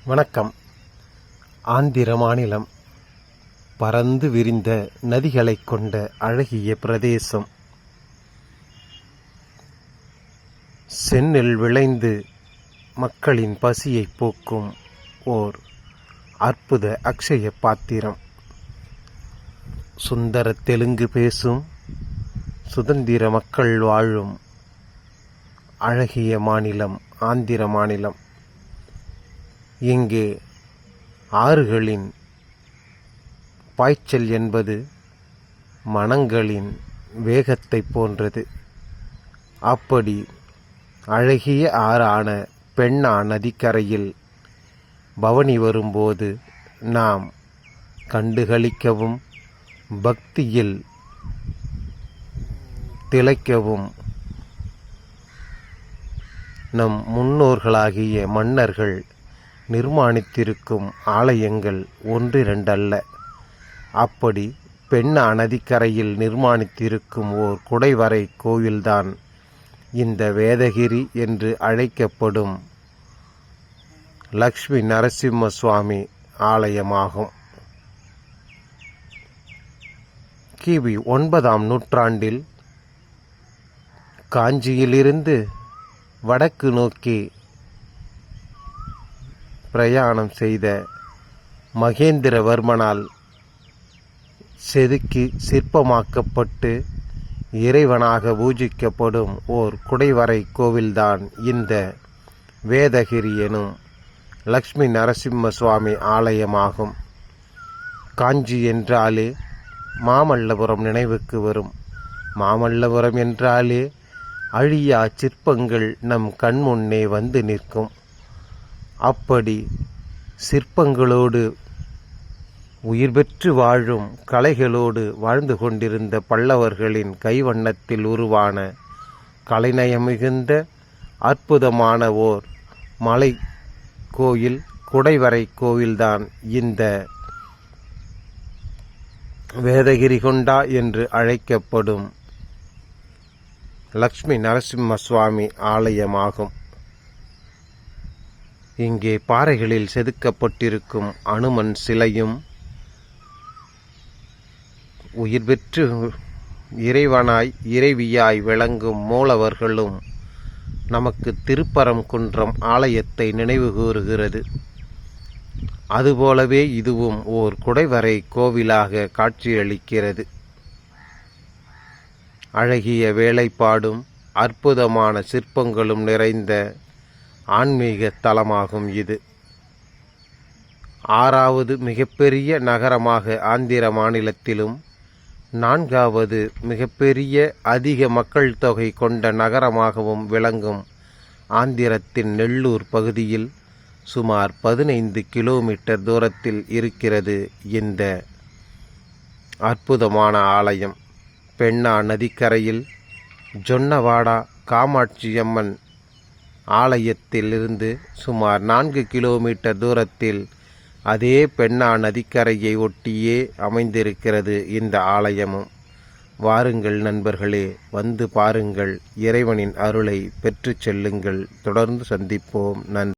வணக்கம். ஆந்திர மாநிலம் பரந்து விரிந்த நதிகளைக் கொண்ட அழகிய பிரதேசம். செந்நெல் விளைந்து மக்களின் பசியை போக்கும் ஓர் அற்புத அக்ஷய பாத்திரம். சுந்தர தெலுங்கு பேசும் சுதந்திர மக்கள் வாழும் அழகிய மாநிலம் ஆந்திர மாநிலம். இங்கே ஆறுகளின் பாய்ச்சல் என்பது மனங்களின் வேகத்தை போன்றது. அப்படி அழகிய ஆறான பெண்ணா நதிக்கரையில் பவனி வரும்போது நாம் கண்டுகளிக்கவும் பக்தியில் திளைக்கவும் நம் முன்னோர்களாகிய மன்னர்கள் நிர்மாணித்திருக்கும் ஆலயங்கள் ஒன்றிரண்டல்ல. அப்படி பெண்ணா நதிக்கரையில் நிர்மாணித்திருக்கும் ஓர் குடைவரை கோவில்தான் இந்த வேதகிரி என்று அழைக்கப்படும் லக்ஷ்மி நரசிம்ம சுவாமி ஆலயமாகும். கிபி 9ஆம் நூற்றாண்டில் காஞ்சியிலிருந்து வடக்கு நோக்கி பிரயாணம் செய்த மகேந்திரவர்மனால் செதுக்கி சிற்பமாக்கப்பட்டு இறைவனாக பூஜிக்கப்படும் ஓர் குடைவரை கோவில்தான் இந்த வேதகிரி எனும் லக்ஷ்மி நரசிம்ம சுவாமி ஆலயமாகும். காஞ்சி என்றாலே மாமல்லபுரம் நினைவுக்கு வரும். மாமல்லபுரம் என்றாலே அழியா சிற்பங்கள் நம் கண்முன்னே வந்து நிற்கும். அப்படி சிற்பங்களோடு உயிர் பெற்று வாழும் கலைகளோடு வாழ்ந்து கொண்டிருந்த பல்லவர்களின் கைவண்ணத்தில் உருவான கலைநயம் மிகுந்த அற்புதமான ஓர் மலை கோயில் குடைவரை கோவில்தான் இந்த வேதகிரி கொண்டா என்று அழைக்கப்படும் லக்ஷ்மி நரசிம்ம சுவாமி ஆலயமாகும். இங்கே பாறைகளில் செதுக்கப்பட்டிருக்கும் அனுமன் சிலையும் உயிர் பெற்று இறைவனாய் இறைவியாய் விளங்கும் மூலவர்களும் நமக்கு திருப்பரங்குன்றம் ஆலயத்தை நினைவு கூறுகிறது. அதுபோலவே இதுவும் ஓர் குடைவரை கோவிலாக காட்சியளிக்கிறது. அழகிய வேலைப்பாடும் அற்புதமான சிற்பங்களும் நிறைந்த ஆன்மீக தலமாகும் இது. 6வது மிகப்பெரிய நகரமாக ஆந்திர மாநிலத்திலும் 4வது மிகப்பெரிய அதிக மக்கள் தொகை கொண்ட நகரமாகவும் விளங்கும் ஆந்திரத்தின் நெல்லூர் பகுதியில் சுமார் 15 கிலோமீட்டர் தூரத்தில் இருக்கிறது இந்த அற்புதமான ஆலயம். பெண்ணா நதிக்கரையில் ஜொன்னவாடா காமாட்சியம்மன் ஆலயத்திலிருந்து சுமார் 4 கிலோமீட்டர் தூரத்தில் அதே பெண்ணா நதிக்கரையை ஒட்டியே அமைந்திருக்கிறது இந்த ஆலயமும். வாருங்கள் நண்பர்களே, வந்து பாருங்கள், இறைவனின் அருளை பெற்று செல்லுங்கள். தொடர்ந்து சந்திப்போம். நன்றி.